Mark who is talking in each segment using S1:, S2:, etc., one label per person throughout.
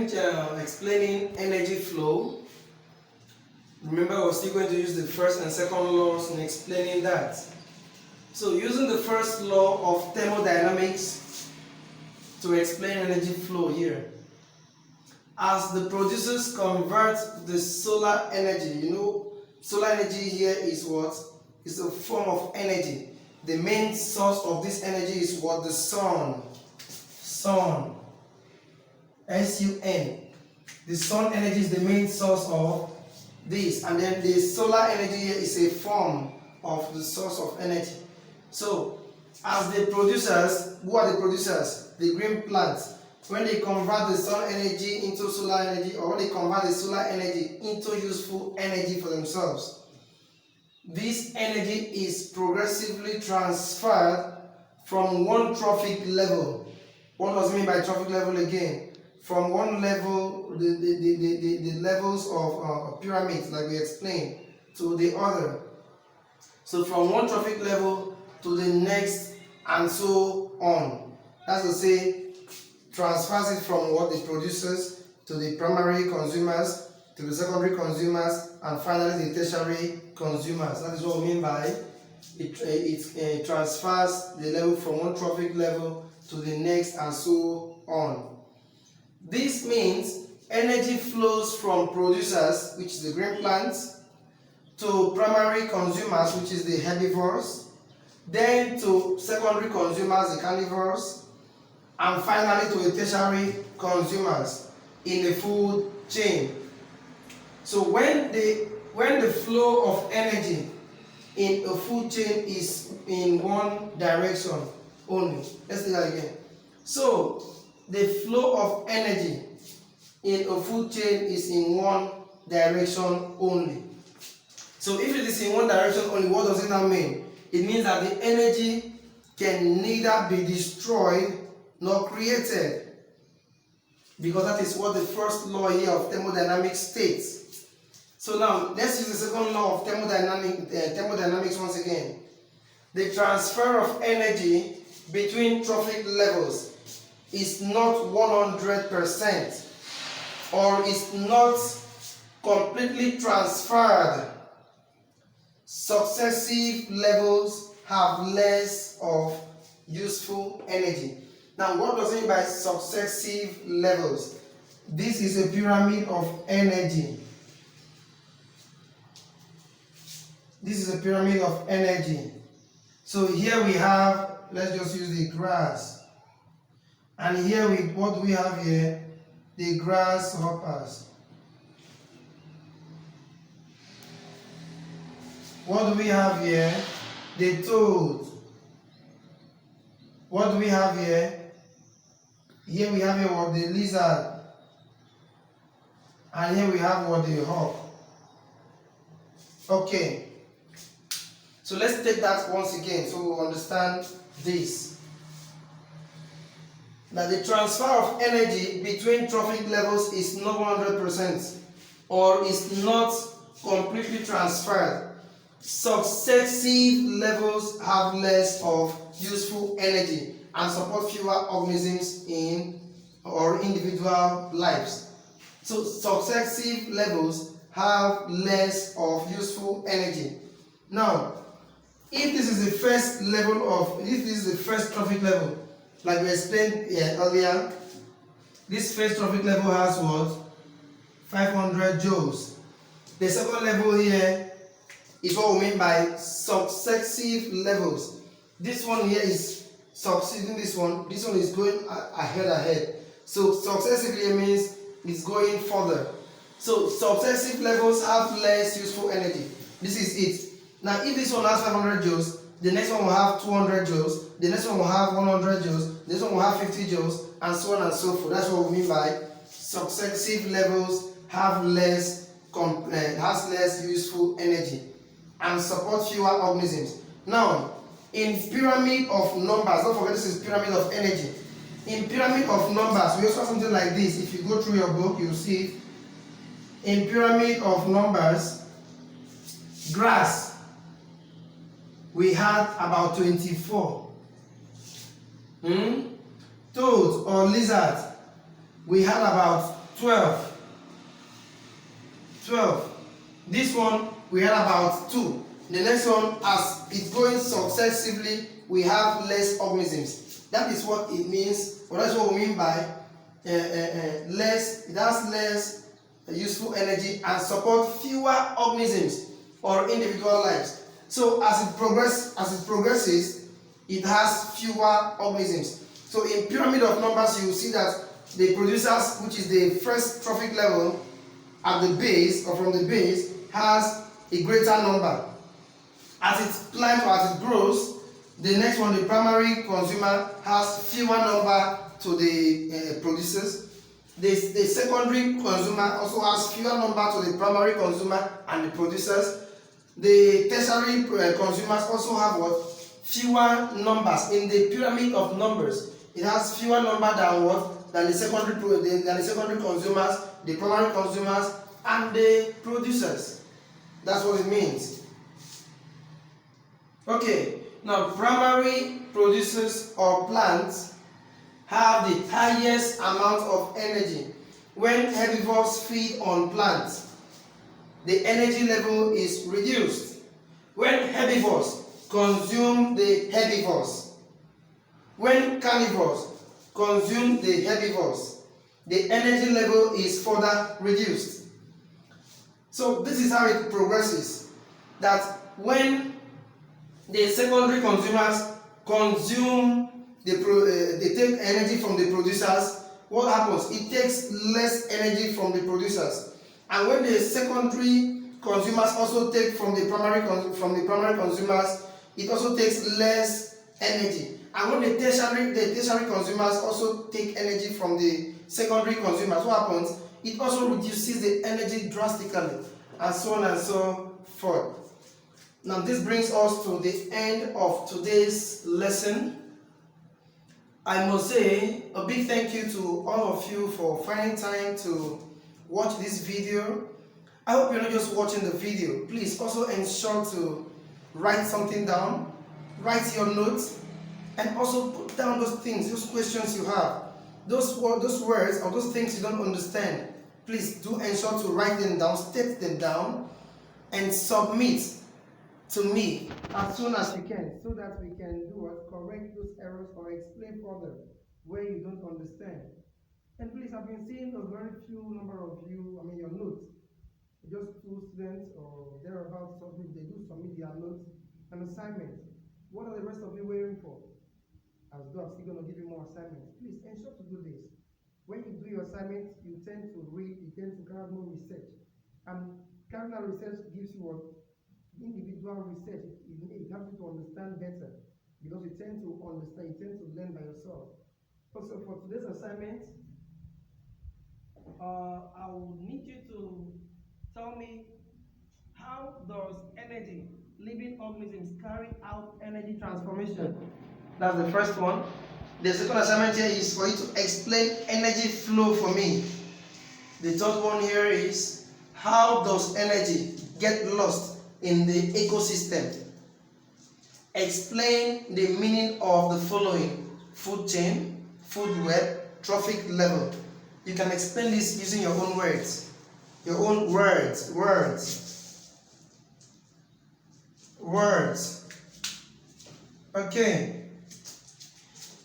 S1: when explaining energy flow, remember we're still going to use the first and second laws in explaining that. So using the first law of thermodynamics to explain energy flow here. As the producers convert the solar energy, solar energy here is what? It's a form of energy. The main source of this energy is what? The sun. Sun. S-U-N. The sun energy is the main source of this. And then the solar energy here is a form of the source of energy. So, as the producers, who are the producers? The green plants. When they convert the sun energy into solar energy, or when they convert the solar energy into useful energy for themselves, this energy is progressively transferred from one trophic level. What does it mean by trophic level again? From one level, the levels of pyramids, like we explained, to the other. So from one trophic level to the next, and so on. That's to say, transfers it from what the producers to the primary consumers, to the secondary consumers, and finally the tertiary consumers. That is what we mean by it transfers the level from one trophic level to the next, and so on. This means energy flows from producers, which is the green plants, to primary consumers, which is the herbivores, then to secondary consumers, the carnivores, and finally to the tertiary consumers in the food chain. So when the flow of energy in a food chain is in one direction only. Let's do that again. So the flow of energy in a food chain is in one direction only. So if it is in one direction only, what does it now mean? It means that the energy can neither be destroyed nor created, because that is what the first law here of thermodynamics states. So now let's use the second law of thermodynamics once again. The transfer of energy between trophic levels is not 100% or is not completely transferred. Successive levels have less of useful energy. Now, what does it mean by successive levels? This is a pyramid of energy. This is a pyramid of energy. So here we have, let's just use the grass. And here what do we have here? The grasshoppers. What do we have here? The toad. What do we have here? Here we have here what? The lizard. And here we have what? The hawk. Okay. So let's take that once again so we understand this. Now the transfer of energy between trophic levels is not 100% or is not completely transferred. Successive levels have less of useful energy and support fewer organisms in or individual lives. So successive levels have less of useful energy. Now, if this is the first level if this is the first trophic level, like we explained earlier, this first trophic level has what? 500 joules. The second level here is what we mean by successive levels. This one here is succeeding this one. This one is going ahead. So successively means it's going further. So successive levels have less useful energy. This is it. Now if this one has 500 joules, the next one will have 200 joules, the next one will have 100 joules, this one will have 50 joules, and so on and so forth. That's what we mean by successive levels have less useful energy and support fewer organisms. Now, in pyramid of numbers, don't forget this is pyramid of energy. In pyramid of numbers, we also have something like this. If you go through your book, you'll see it. In pyramid of numbers, grass, we had about 24. Toads or lizards, we had about 12. This one we had about 2. The next one, as it's going successively, we have less organisms. That is what it means, or that's what we mean by less. It has less useful energy and support fewer organisms or individual lives. So as it progresses, it has fewer organisms. So in pyramid of numbers, you will see that the producers, which is the first trophic level at the base or from the base, has a greater number. As it climbs or as it grows, the next one, the primary consumer, has fewer number to the producers. The secondary consumer also has fewer number to the primary consumer and the producers. The tertiary consumers also have what? Fewer numbers. In the pyramid of numbers, it has fewer number than what? Than the secondary consumers, the primary consumers, and the producers. That's what it means. Okay, now primary producers or plants have the highest amount of energy. When herbivores feed on plants, the energy level is reduced. When herbivores consume the herbivores, when carnivores consume the herbivores, the energy level is further reduced. So this is how it progresses, that when the secondary consumers consume they take energy from the producers, what happens? It takes less energy from the producers. And when the secondary consumers also take from the primary consumers, it also takes less energy. And when the tertiary consumers also take energy from the secondary consumers, what happens? It also reduces the energy drastically, and so on and so forth. Now this brings us to the end of today's lesson. I must say a big thank you to all of you for finding time to watch this video. I hope you're not just watching the video. Please also ensure to write something down, write your notes, and also put down those things, those questions you have, those words or those things you don't understand. Please do ensure to write them down, state them down, and submit to me as soon as you can, so that we can correct those errors or explain further where you don't understand. And please, I've been seeing a very few number of you, your notes, just 2 students or thereabouts, they do submit their notes and assignments. What are the rest of you waiting for? As though I'm still going to give you more assignments. Please ensure to do this. When you do your assignments, you tend to read, you tend to carry out more research. And carrying out research gives you what? Individual research. It helps you to understand better, because you tend to understand, you tend to learn by yourself. Also, for today's assignment, I will need you to tell me, how does living organisms carry out energy transformation? That's the first one. The second assignment here is for you to explain energy flow for me. The third one here is, how does energy get lost in the ecosystem? Explain the meaning of the following: food chain, food web, trophic level. You can explain this using your own words. Your own words. Okay.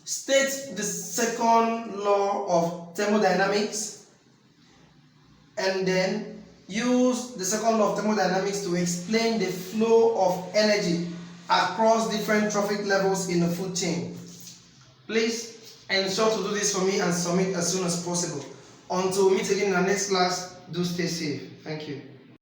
S1: State the second law of thermodynamics, and then use the second law of thermodynamics to explain the flow of energy across different trophic levels in the food chain. Please ensure to do this for me and submit as soon as possible. Until we meet again in our next class, do stay safe. Thank you.